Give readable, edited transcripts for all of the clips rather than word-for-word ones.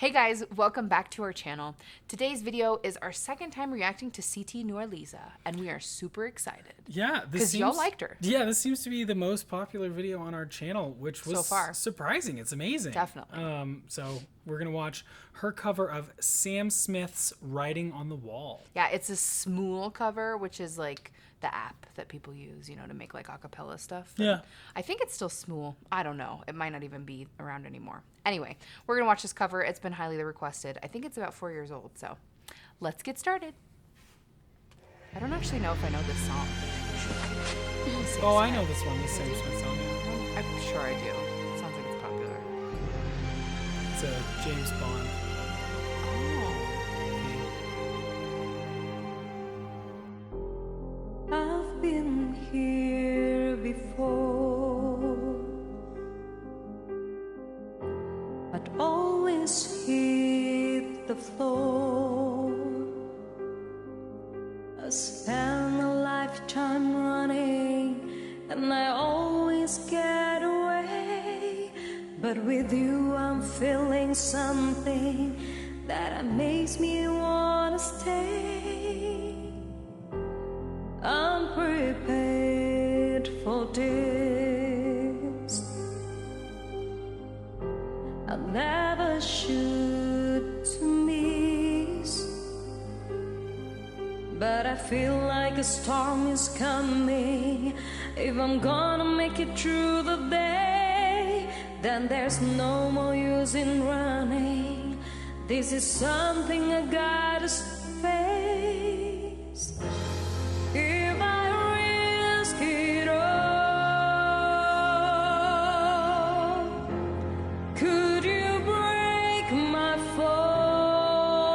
Hey guys, welcome back to our channel. Today's video is our second time reacting to Siti Nurhaliza, and we are super excited. Yeah, because y'all liked her. Yeah, this seems to be the most popular video on our channel, which was so far surprising. It's amazing. Definitely. So we're gonna watch her cover of Sam Smith's "Writing on the Wall." Yeah, it's a Smool cover, which is like the app that people use, you know, to make like acapella stuff. Yeah. I think it's still Smool. I don't know. It might not even be around anymore. Anyway, we're gonna watch this cover. It's been highly requested. I think it's about 4 years old, so let's get started. I don't actually know if I know this song. Oh, I know this one, the Sam Smith song. Yeah. I'm sure I do. It sounds like it's popular. It's a James Bond. I've been here before, but always hit the floor. I spent a lifetime running, and I always get away. But with you, I'm feeling something that makes me wanna stay. I'm prepared for this. I never shoot to miss, but I feel like a storm is coming. If I'm gonna make it through the day, then there's no more use in running. This is something I gotta face. If I risk it all, could you break my fall?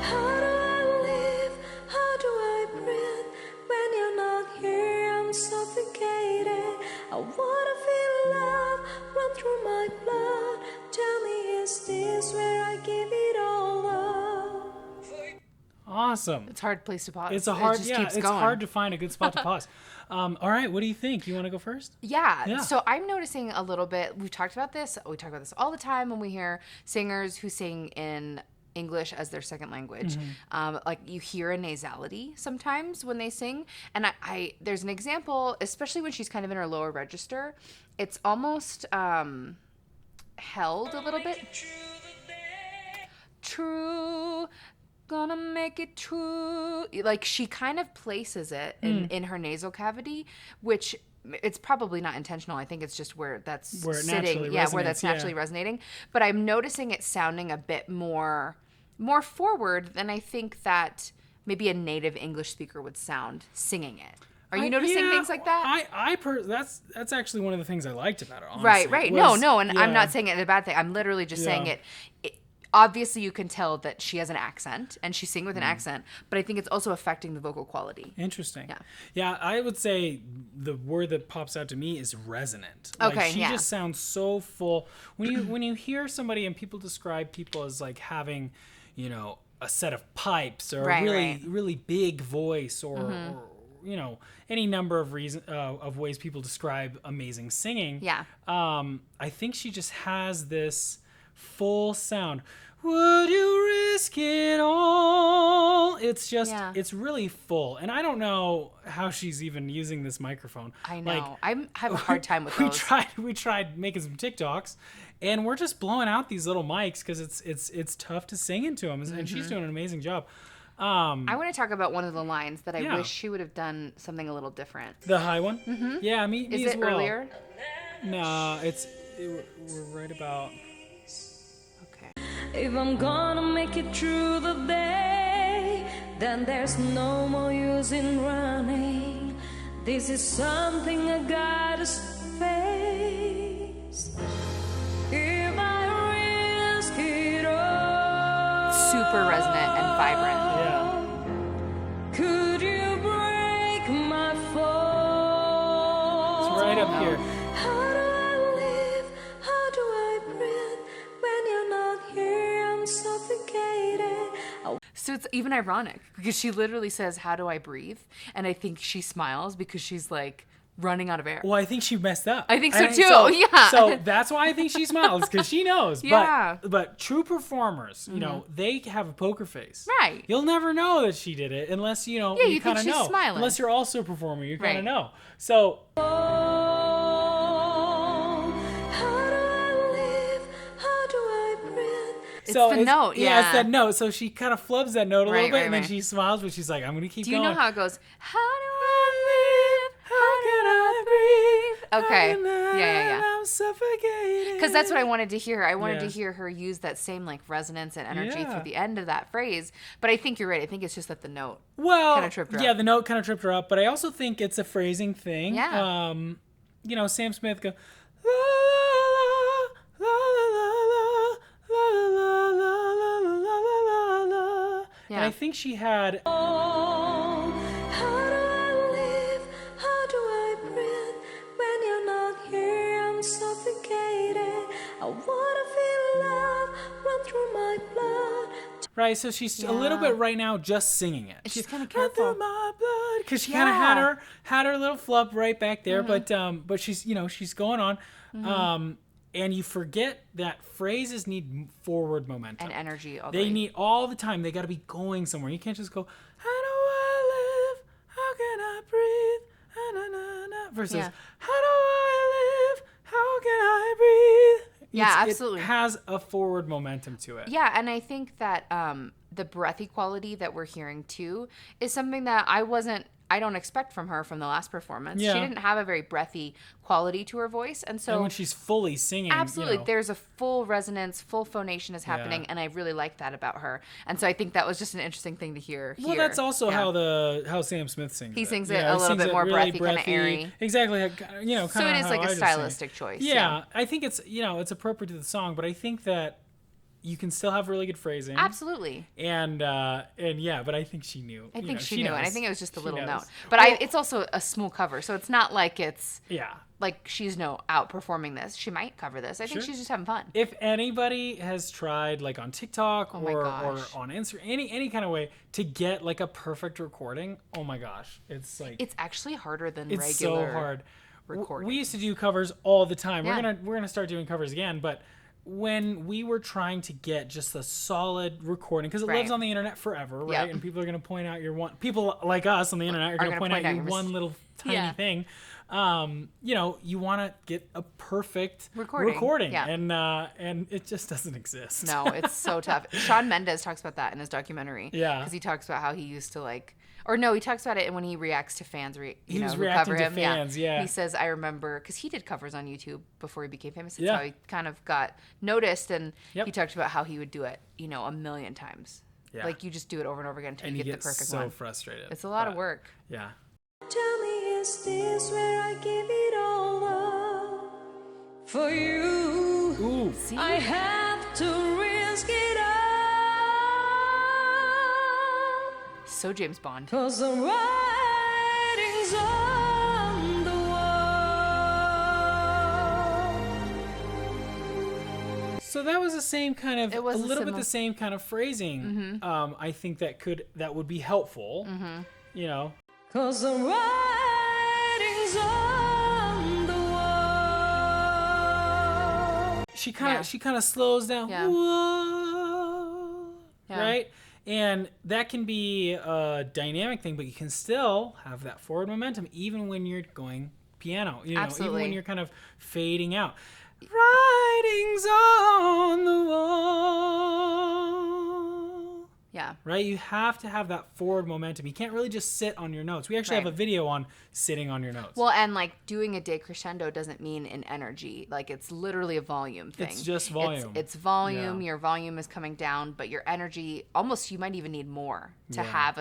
How do I live? How do I breathe? When you're not here, I'm suffocated. I wanna feel love run through my blood. Tell me, is this where I give it all up? Awesome. It's a hard place to pause. It's a hard, it just yeah. keeps It's going. hard to find a good spot to pause. All right, what do you think? You want to go first? Yeah. So I'm noticing a little bit. We've talked about this. We talk about this all the time when we hear singers who sing in English as their second language. Like you hear a nasality sometimes when they sing. And I there's an example, especially when she's kind of in her lower register. It's almost held a little bit. True. Gonna make it true. Like she kind of places it in her nasal cavity, which it's probably not intentional. I think it's just where that's sitting. Yeah, where that's naturally resonating. But I'm noticing it sounding a bit more forward than I think that maybe a native English speaker would sound singing it. Are you noticing things like that? That's actually one of the things I liked about it. Honestly. Right. No, and I'm not saying it in a bad thing. I'm literally just saying it obviously you can tell that she has an accent and she's singing with an accent, but I think it's also affecting the vocal quality. Interesting. Yeah, I would say the word that pops out to me is resonant. Okay, she just sounds so full. When you hear somebody and people describe people as like having, you know, a set of pipes or a really big voice or you know, any number of ways people describe amazing singing. Yeah. I think she just has this full sound. Would you risk it all? It's just, it's really full. And I don't know how she's even using this microphone. I know. I have a hard time with those. We tried making some TikToks, and we're just blowing out these little mics because it's tough to sing into them. And she's doing an amazing job. I want to talk about one of the lines that I wish she would have done something a little different. The high one? Mm-hmm. Yeah, me as well. Is it earlier? No, we're right about... If I'm gonna make it through the day, then there's no more use in running. This is something I gotta face. If I risk it all, super resonant and vibrant. Yeah. Could you break my fall? It's right up here. How do I live? How do I breathe? When you're not here, I'm suffocated. So it's even ironic because she literally says, "How do I breathe?" And I think she smiles because she's like, running out of air. Well, I think she messed up. I think so too. Yeah. So that's why I think she smiles, because she knows. Yeah. But true performers, you know, they have a poker face. Right. You'll never know that she did it unless you you kind think of she's know. smiling. Unless you're also a performer, you kind of Right. know. So. It's the note, Yeah, it's that note. So she kind of flubs that note a little bit, and then right. she smiles, but she's like, I'm going to keep Do you going. know how it goes? How do I live? How can I breathe? Okay. Yeah. I'm suffocating. Because that's what I wanted to hear. I wanted Yeah. to hear her use that same like resonance and energy Yeah. through the end of that phrase. But I think you're right. I think it's just that the note Well, kind of tripped her yeah, up. the note kind of tripped her up, but I also think it's a phrasing thing. Yeah. You know, Sam Smith go, la la la la la la la la la la la la. Yeah. And I think she had. How do I live? How do I breathe? When you're not here, I'm suffocated. I wanna feel love run through my blood. Right, so she's a little bit right now just singing it. She's kinda run through careful. my blood, because she kind of had her little flub right back there, but she's she's going on, and you forget that phrases need forward momentum And energy. All They need all the time. They got to be going somewhere. You can't just go, how do I live? How can I breathe? Na, na, na, versus, Yeah. how do I live? How can I breathe? Yeah, It absolutely. has a forward momentum to it. Yeah, and I think that the breathy quality that we're hearing too is something that I don't expect from her from the last performance. Yeah. She didn't have a very breathy quality to her voice, and so And when she's fully singing, absolutely, you know, there's a full resonance, full phonation is happening, Yeah. and I really like that about her. And so I think that was just an interesting thing to hear. well, here. that's also Yeah. how Sam Smith sings. He sings it Yeah, a he little sings bit it more really breathy, kinda airy. Exactly, you know, So kind of. it is like a stylistic choice. Yeah, I think it's it's appropriate to the song, but I think that you can still have really good phrasing. Absolutely. And yeah, but I think she knew. I you think know, she knew, and I knows. think it was just a She little knows. note. But it's also a smooth cover, so it's not like it's Yeah. like she's outperforming this. She might cover this. I think Sure. she's just having fun. If anybody has tried like on TikTok Oh my or gosh. on Instagram, any kind of way to get like a perfect recording, oh my gosh, it's like It's actually harder than it's regular so hard. recording. We used to do covers all the time. Yeah. We're gonna start doing covers again, but when we were trying to get just a solid recording, because it lives Right. on the internet forever, right? Yep. And people are gonna point out people like us on the internet are gonna point out your one little tiny Yeah. thing. You want to get a perfect Recording. Yeah. and it just doesn't exist. No, it's so tough. Shawn Mendes talks about that in his documentary. Yeah. Because he talks about how he used to he talks about it when he reacts to fans, He was who reacting cover to him. fans, yeah. He says, I remember, because he did covers on YouTube before he became famous. That's Yeah. how he kind of got noticed. And Yep. he talked about how he would do it, a million times. Yeah. Like you just do it over and over again until And you you get get the perfect so one. frustrated. It's a lot of but, work. Yeah. Tell me, is this where I give it all up for you? Ooh. See? I have to risk it all. So James Bond. 'Cause the writing's on the wall. So that was the same kind of It was a a little bit similar- the same kind of phrasing. I think that would be helpful. You know. 'Cause the writing's on the wall. She kind Yeah. of slows down. Yeah. Whoa. Yeah. Right? And that can be a dynamic thing, but you can still have that forward momentum even when you're going piano. Even Absolutely. when you're kind of fading out. Writings on the wall. Yeah. Right? You have to have that forward momentum. You can't really just sit on your notes. We actually have Right. a video on sitting on your notes. Well, and doing a decrescendo doesn't mean an energy. It's literally a volume thing. It's just volume. It's volume. Yeah. Your volume is coming down, but your energy almost you might even need more to Yeah. have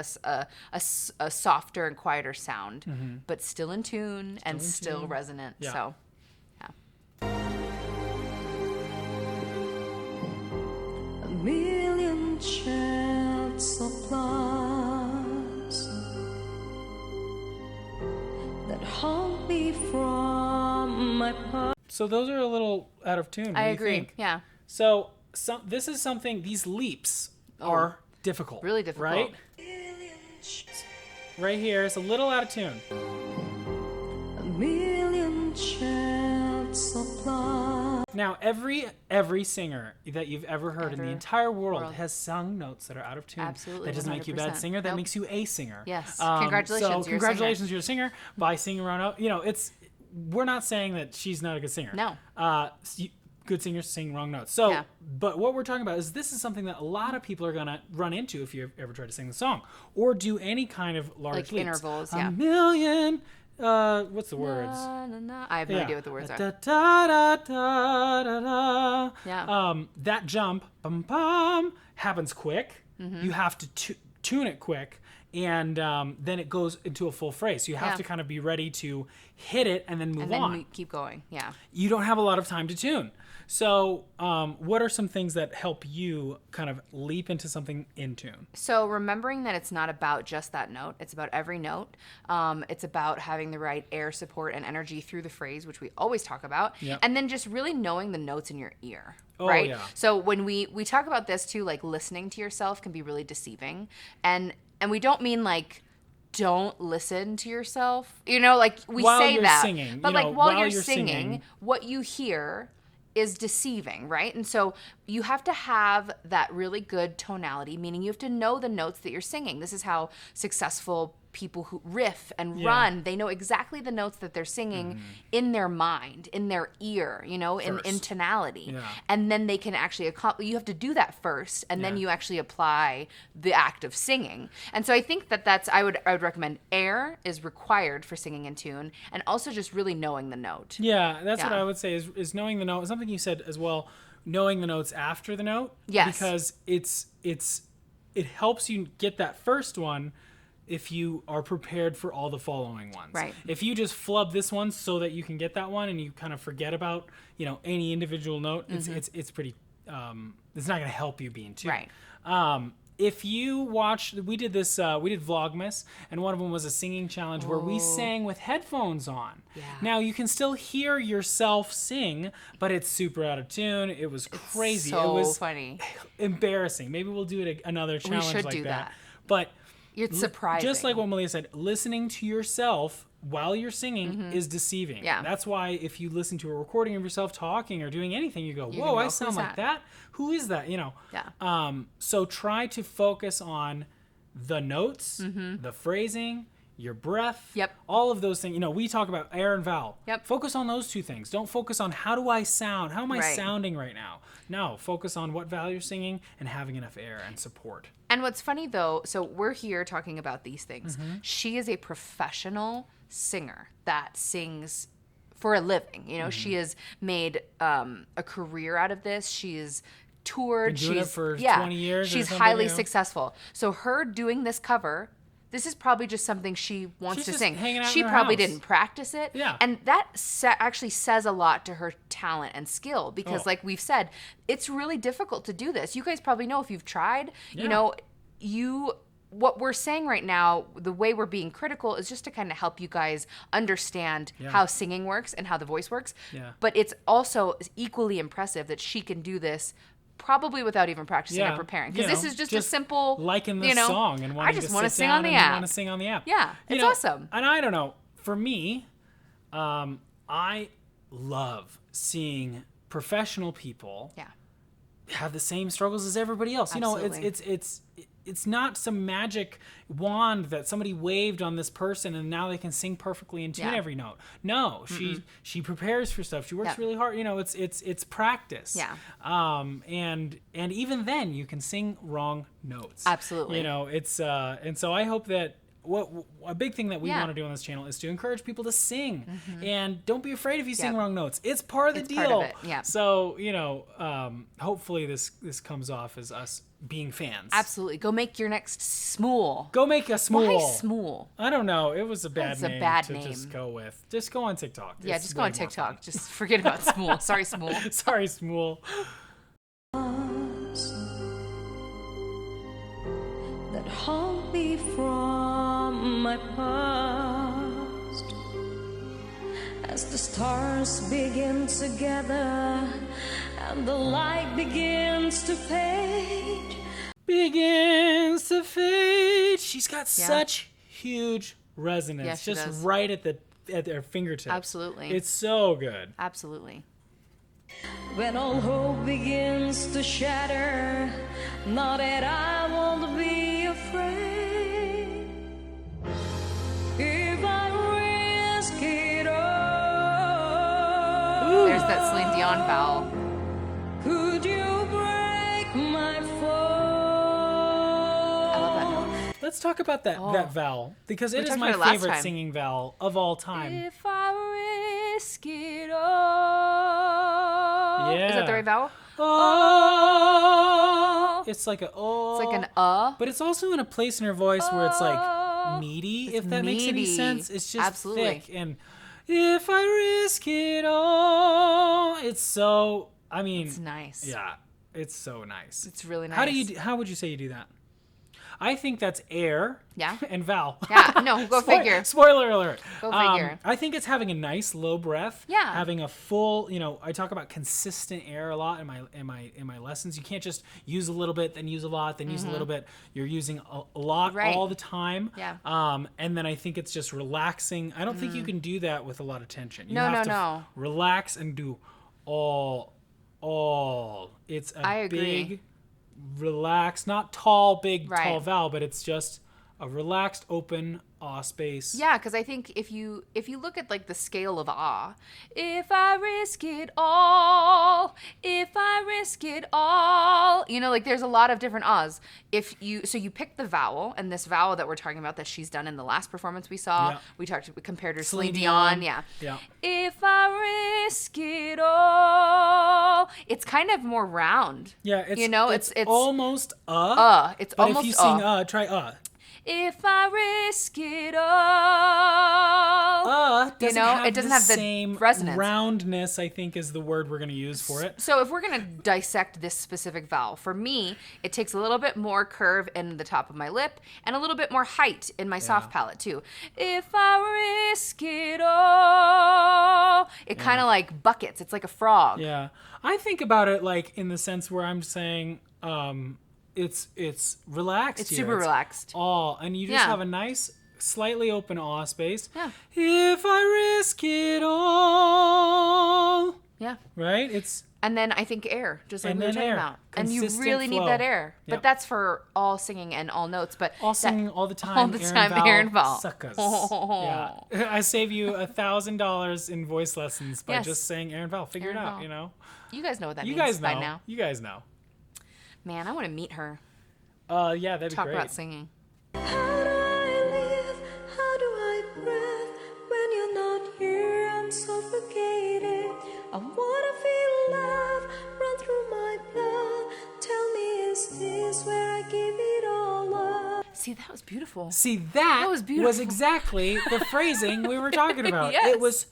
a softer and quieter sound, but still in tune and still resonant. Yeah. So, yeah. A million shafts of glass that haunt me from my past. So those are a little out of tune. What I do you agree. think? Yeah. So this is something. These leaps are difficult. Really difficult. Right? Right here, it's a little out of tune. A million Now, every singer that you've ever heard in the entire world has sung notes that are out of tune. Absolutely. That doesn't make you a bad singer. That makes you a singer. Yes. Congratulations. So congratulations, you're a singer by singing around out. We're not saying that she's not a good singer. No. Good singers sing wrong notes. So, but what we're talking about is this is something that a lot of people are going to run into if you ever try to sing the song or do any kind of large like leaps. intervals. A million. What's the words? I have no idea what the words are. Da, da, da, da, da, da. Yeah. That jump, bum, bum, happens quick. Mm-hmm. You have to tune it quick. And then it goes into a full phrase. So you have to kind of be ready to hit it and then move on. And then keep going. Yeah. You don't have a lot of time to tune. So what are some things that help you kind of leap into something in tune? So remembering that it's not about just that note. It's about every note. It's about having the right air support and energy through the phrase, which we always talk about. Yep. And then just really knowing the notes in your ear. Oh, right? yeah. So when we talk about this too, like listening to yourself can be really deceiving. And we don't mean like don't listen to yourself. Like we while say you're that. Singing, but like while you're singing, singing, what you hear is deceiving, right? And so you have to have that really good tonality, meaning you have to know the notes that you're singing. This is how successful people who riff and run, they know exactly the notes that they're singing in their mind, in their ear, in tonality. Yeah. And then they can actually accomplish, you have to do that first, and then you actually apply the act of singing. And so I think that's, I would recommend air is required for singing in tune, and also just really knowing the note. Yeah, that's what I would say is knowing the note. Something you said as well, knowing the notes after the note. Yes. Because it helps you get that first one if you are prepared for all the following ones. Right. If you just flub this one so that you can get that one and you kind of forget about, any individual note, it's pretty, it's not going to help you be in tune. Right. If you watch, we did Vlogmas, and one of them was a singing challenge where we sang with headphones on. Yeah. Now, you can still hear yourself sing, but it's super out of tune. It was crazy. So it was funny. Embarrassing. Maybe we'll do another challenge like that. We should do that. But it's surprising. Just like what Melia said, listening to yourself while you're singing is deceiving. Yeah. That's why if you listen to a recording of yourself talking or doing anything, you go, whoa, I sound like that? Who is that? Yeah. So try to focus on the notes, the phrasing, your breath, Yep. all of those things. We talk about air and vowel. Yep. Focus on those two things. Don't focus on how do I sound? How am I Right. sounding right now? No, focus on what vowel you're singing and having enough air and support. And what's funny though, so we're here talking about these things. She is a professional singer that sings for a living. She has made a career out of this. She is toured. Been doing it She's for 20 years or She's something, highly successful. So her doing this cover, this is probably just something she wants She's to just sing. hanging out She in her probably house. didn't practice it. Yeah. And that actually says a lot to her talent and skill because like we've said, it's really difficult to do this. You guys probably know if you've tried, what we're saying right now, the way we're being critical is just to kind of help you guys understand how singing works and how the voice works. Yeah. But it's also equally impressive that she can do this probably without even practicing or preparing. Because this is just a simple, liking the song and wanting I just to want to sit sing down on the and app. want to sing on the app. Yeah, it's awesome. And I don't know, for me, I love seeing professional people have the same struggles as everybody else. Absolutely. It's not some magic wand that somebody waved on this person and now they can sing perfectly in tune every note. No, she prepares for stuff. She works really hard. It's practice. Yeah. And even then you can sing wrong notes. Absolutely. And so I hope that a big thing that we want to do on this channel is to encourage people to sing, and don't be afraid if you sing wrong notes. It's part of the deal. Part of it. Yeah. So hopefully this comes off as us being fans. Absolutely. Go make your next Smool. Go make a Smool. Why Smool? I don't know. It was a bad It's a name bad to name. just go with. Just go on TikTok. Yeah, It's just go way on more TikTok. fun. Just forget about Smool. Sorry, Smool. Sorry, Smool. That haunt me from my past as the stars begin to gather and the light begins to fade. Begins to fade. She's got such huge resonance, Yeah, she just does. right at their fingertips. Absolutely. It's so good. Absolutely. When all hope begins to shatter, not that I won't be afraid. If I risk it all, There's that Celine Dion vowel. could you break my fall? I love that note. Let's talk about that vowel, because it is talked my about it last favorite time. singing vowel of all time. If I risk it all. Yeah. Is that the right vowel? Oh. It's like a oh. It's like an But it's also in a place in her voice where it's like meaty, if that makes any meaty. sense. It's just Absolutely. thick. And if I risk it all, it's so, I mean. It's nice. Yeah, it's so nice. It's really nice. How would you say you do that? I think that's air. Yeah. And vowel. Yeah, no, go figure. Spoiler alert. Go figure. I think it's having a nice low breath. Yeah. Having a full, I talk about consistent air a lot in my lessons. You can't just use a little bit, then use a lot, then use a little bit. You're using a lot Right. all the time. Yeah. And then I think it's just relaxing. I don't think you can do that with a lot of tension. You No, have no, to no. relax and do all. It's a I agree. big, relaxed, not tall Right. vowel, but it's just a relaxed, open space. Yeah, because I think if you look at like the scale of ah, if I risk it all, like there's a lot of different ahs. So you pick the vowel, and this vowel that we're talking about that she's done in the last performance we saw, Yeah. we compared her to Celine Celine Dion, Dion. yeah. Yeah. If I risk it all, it's kind of more round. Yeah, it's it's almost it's but almost if you sing try If I risk it all. doesn't it doesn't have the same resonance. roundness, I think, is the word we're going to use for it. So if we're going to dissect this specific vowel, for me, it takes a little bit more curve in the top of my lip and a little bit more height in my soft palate too. If I risk it all, it kind of like buckets. It's like a frog. Yeah. I think about it like in the sense where I'm saying it's relaxed. It's here. super relaxed. All, and you just have a nice, slightly open awe space. Yeah. If I risk it all. Yeah. Right? It's And then I think air, just like And we were then talking air. about. And you Consistent really need flow. that air. But Yep. that's for all singing and all notes. But all that- singing all the time. all the time, air and vowel. Suckers. Yeah. I save you $1,000 in voice lessons by Yes. just saying air and vowel. Figure Air it and out, vowel. you know? You guys know what that You means guys know. by now. You guys know. Man, I want to meet her. Yeah, that'd Talk be great. about singing. How do I live? How do I breathe? When you're not here, I'm suffocated. I wanna feel love run through my blood. Tell me, is this where I give it all up? See, that was beautiful. See, that was beautiful. exactly the phrasing we were talking about. Yes. It was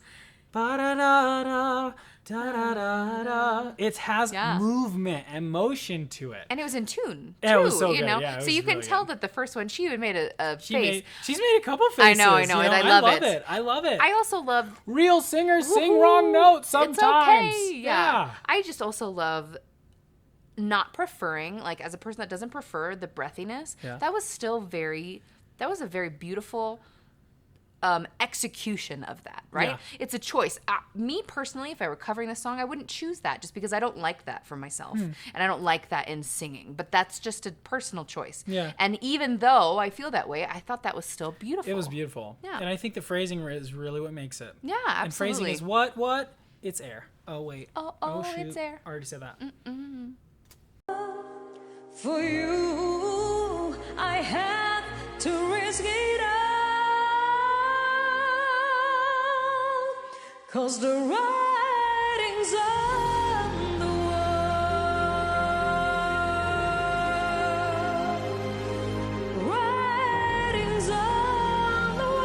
ba-da-da-da, da-da-da-da. It has Yeah. movement and motion to it. And it was in tune, too, Yeah, it was so you good. know? Yeah, it so was you can really tell good. that the first one, she even made a She's face. made a couple faces. I know, you and I love it. I love it. I also love... Real singers sing Woohoo! wrong notes sometimes. It's okay. Yeah. I just also love not preferring, like as a person that doesn't prefer the breathiness, Yeah. that was a very beautiful execution of that, right? Yeah. It's a choice. Me personally, if I were covering this song, I wouldn't choose that just because I don't like that for myself. And I don't like that in singing, but that's just a personal choice. Yeah. And even though I feel that way, I thought that was still beautiful. It was beautiful. Yeah. And I think the phrasing is really what makes it. Yeah, And phrasing absolutely. is what? It's air. Oh, wait. Oh, shoot. it's air. I already said that. For you, I had to risk it all. 'Cause the writing's on the wall. Writing's on the wall.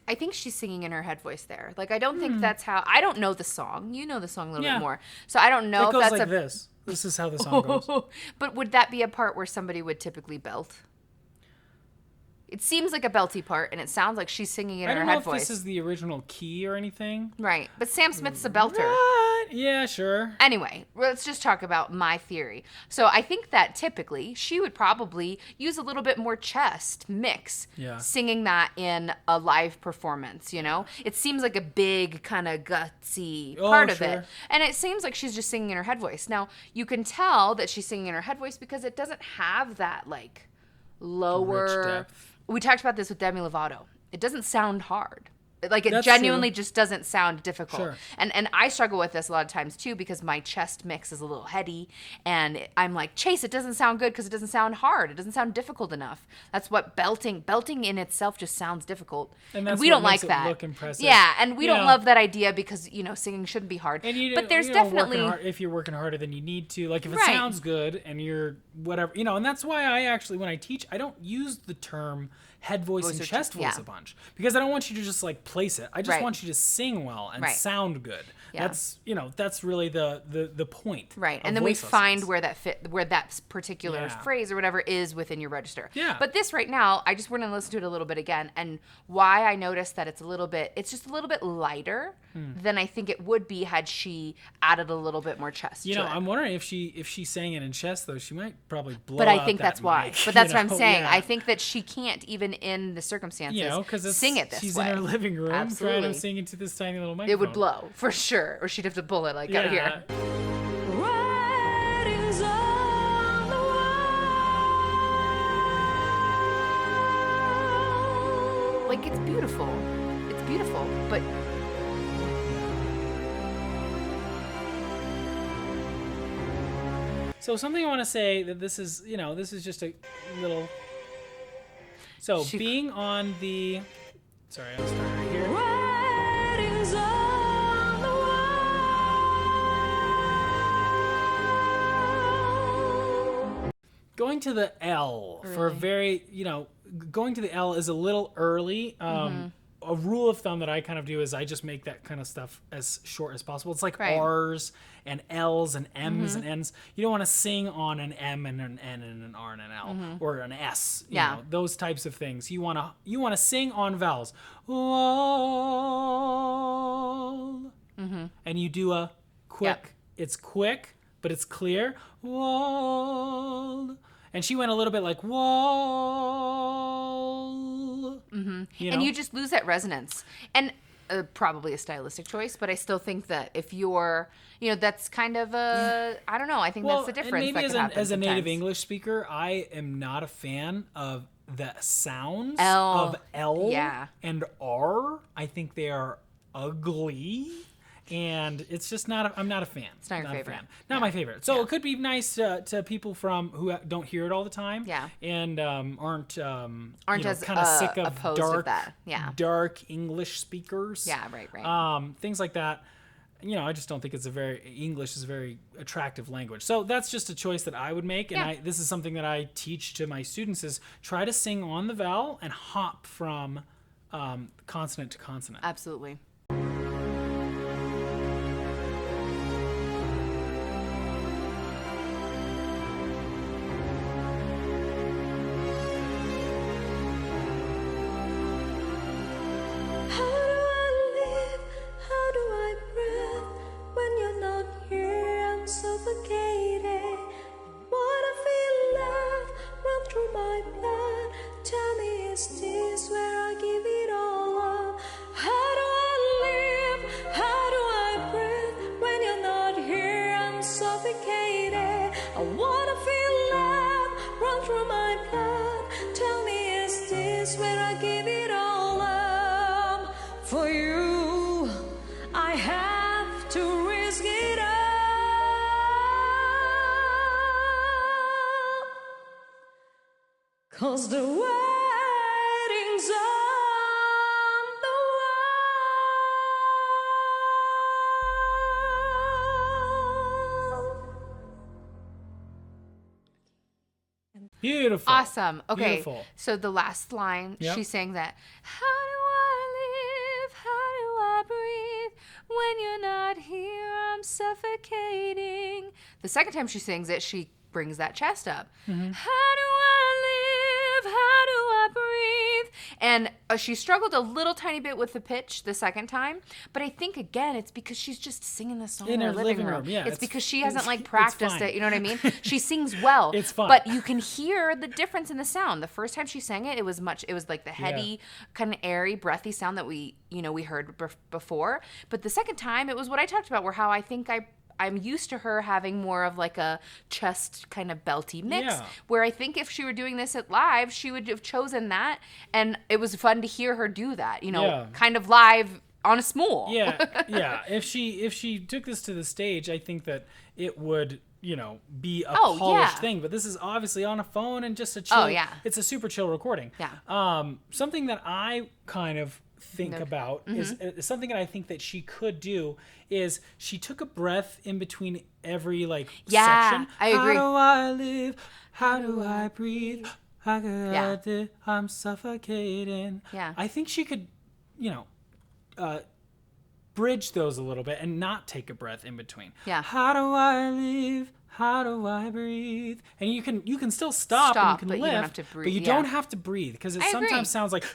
I think she's singing in her head voice there. Like, I don't think that's how... I don't know the song. You know the song a little Yeah. bit more. So I don't know It if goes that's like a... this. This is how the song goes. But would that be a part where somebody would typically belt? It seems like a belty part, and it sounds like she's singing in I her don't know head if voice. this is the original key or anything. Right. But Sam Smith's a belter. What? Yeah, sure. Anyway, let's just talk about my theory. So I think that typically she would probably use a little bit more chest mix singing that in a live performance, you know? It seems like a big kind of gutsy part of it. And it seems like she's just singing in her head voice. Now, you can tell that she's singing in her head voice because it doesn't have that like lower... rich depth. We talked about this with Demi Lovato. It doesn't sound hard. Like, it That's genuinely true. just doesn't sound difficult. Sure. And I struggle with this a lot of times, too, because my chest mix is a little heady. And I'm like, Chase, it doesn't sound good because it doesn't sound hard. It doesn't sound difficult enough. That's what belting in itself just sounds difficult. And that's we don't what like makes that. It look impressive. Yeah, and we don't love that idea because, you know, singing shouldn't be hard. And but there's definitely... if you're working harder than you need to. Like, if it sounds good and you're whatever... You know, and that's why I actually, when I teach, I don't use the term head voice and chest voice a bunch. Because I don't want you to just, like, place it. I just want you to sing well and sound good. Yeah. That's, you know, that's really the point. Right. And then we find where that particular phrase or whatever is within your register. Yeah. But this right now, I just want to listen to it a little bit again. And why I noticed that it's just a little bit lighter than I think it would be had she added a little bit more chest. You know, I'm wondering if she sang it in chest, though, she might probably blow But out I think that that's why. mic, But that's what you I'm know? saying. Yeah. I think that she can't, even in the circumstances, sing it this she's way. in her living room Absolutely. trying to sing into this tiny little microphone. It would blow, for sure. Or she'd have to pull it, like, out here. Writings on the wall. Like, it's beautiful. It's beautiful, but... So something I want to say that this is, you know, this is just a little... So being on the... Sorry, I'll start right here. Writings on the wall. Going to the L for a very, you know, going to the L is a little early. A rule of thumb that I kind of do is I just make that kind of stuff as short as possible. It's like R's and L's and M's and N's. You don't want to sing on an M and an N and an R and an L or an S. You know, those types of things. You want to sing on vowels. Wall. And you do a quick. It's quick, but it's clear. Wall. And she went a little bit like wall. You know? And you just lose that resonance. And probably a stylistic choice, but I still think that if you're, you know, that's kind of a, I don't know, I think that's the difference. And maybe that as a native sometimes. English speaker, I am not a fan of the sounds L. of L and R. I think they are ugly. And it's just not. I'm not a fan. It's not your favorite. Not my favorite. So it could be nice to people who don't hear it all the time. Yeah. And aren't as kind of sick of opposed dark, with that. Yeah. dark English speakers. Yeah. Right. Things like that. You know, I just don't think English is a very attractive language. So that's just a choice that I would make. And this is something that I teach to my students: is try to sing on the vowel and hop from consonant to consonant. Absolutely. How do I live? How do I breathe? When you're not here, I'm suffocated. Wanna feel love run through my blood. Tell me, is this where I give it all up? How do I live? How do I breathe? When you're not here, I'm suffocated. I wanna feel love run through my blood. Tell me, is this where I give it all up? For you, I have to risk it all. 'Cause the writing's on the wall. Beautiful. Awesome. Okay. Beautiful. So the last line, Yep. she's saying that, how do I live? How do I breathe? When you're not here, I'm suffocating. The second time she sings it, she brings that chest up. How do I live? How do I breathe? And she struggled a little tiny bit with the pitch the second time, but I think again it's because she's just singing the song in her living room. Yeah, it's because she hasn't like practiced it. You know what I mean? She sings well. It's fine. But you can hear the difference in the sound. The first time she sang it, it was like the heady, kind of airy, breathy sound that we heard before. But the second time, it was what I talked about, where how I think I'm used to her having more of like a chest kind of belty mix, where I think if she were doing this at live, she would have chosen that. And it was fun to hear her do that, kind of live on a smool. Yeah. If she took this to the stage, I think that it would, be a polished thing. But this is obviously on a phone and just a chill. It's a super chill recording. Something that I kind of think about is something that I think that she could do is she took a breath in between every section. I agree. How do I live? How do I breathe? I'm suffocating. I think she could, bridge those a little bit and not take a breath in between. How do I live? How do I breathe? And you can still stop and you can but lift, you don't have to breathe. but you don't have to breathe because it sometimes sounds like.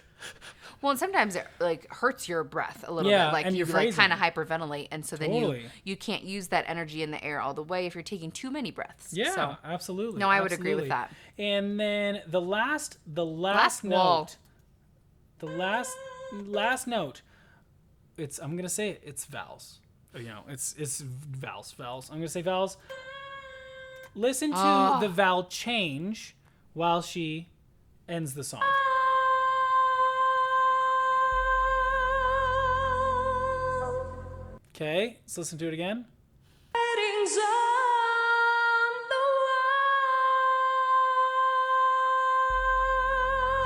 Well, and sometimes it hurts your breath a little bit, like and you you're kind of hyperventilate, and so then you can't use that energy in the air all the way if you're taking too many breaths. Yeah, absolutely. No, I would agree with that. And then the last note, the last note. I'm gonna say it. It's vowels. It's vowels. I'm gonna say vowels. Listen to the vowel change while she ends the song. Okay, let's listen to it again.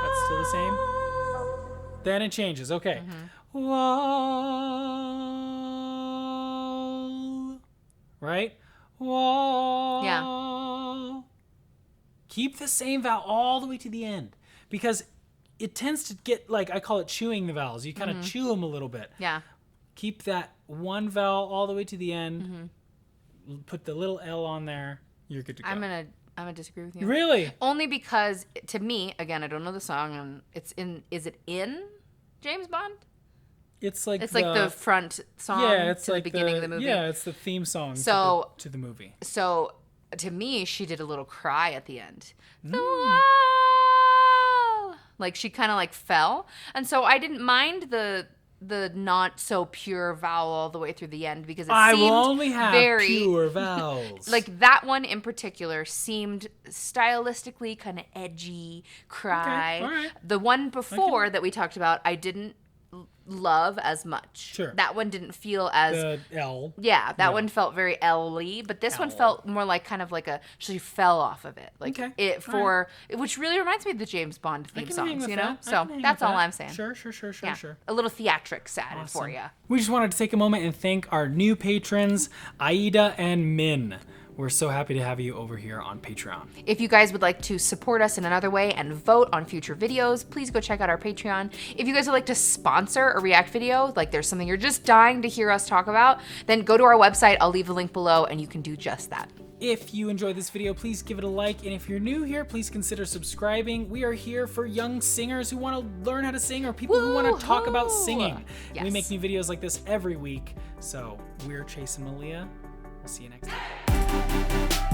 That's still the same. Then it changes. Okay. Wall. Right? Wall. Yeah. Keep the same vowel all the way to the end because it tends to get I call it chewing the vowels. You kind of chew them a little bit. Yeah. Keep that one vowel all the way to the end. Put the little L on there. You're good to go. I'm gonna disagree with you. Really? Only because to me, again, I don't know the song, and is it in James Bond? It's like the front song to the beginning of the movie. Yeah, it's the theme song to the movie. So to me, she did a little cry at the end. The wall! Like she kind of fell. And so I didn't mind the not so pure vowel all the way through the end because it seemed will only have very pure vowels. That one in particular seemed stylistically kind of edgy, cry. Okay, all right. The one before that we talked about, I didn't love as much. Sure. That one didn't feel as the L. Yeah, that one felt very L-y, but this one felt more she fell off of it. Which really reminds me of the James Bond theme songs, So that's all I'm saying. Sure. A little theatrics added for you. We just wanted to take a moment and thank our new patrons, Aida and Min. We're so happy to have you over here on Patreon. If you guys would like to support us in another way and vote on future videos, please go check out our Patreon. If you guys would like to sponsor a React video, there's something you're just dying to hear us talk about, then go to our website. I'll leave a link below and you can do just that. If you enjoyed this video, please give it a like. And if you're new here, please consider subscribing. We are here for young singers who want to learn how to sing or people who want to talk about singing. Yes. We make new videos like this every week. So we're Chase and Melia. We'll see you next time.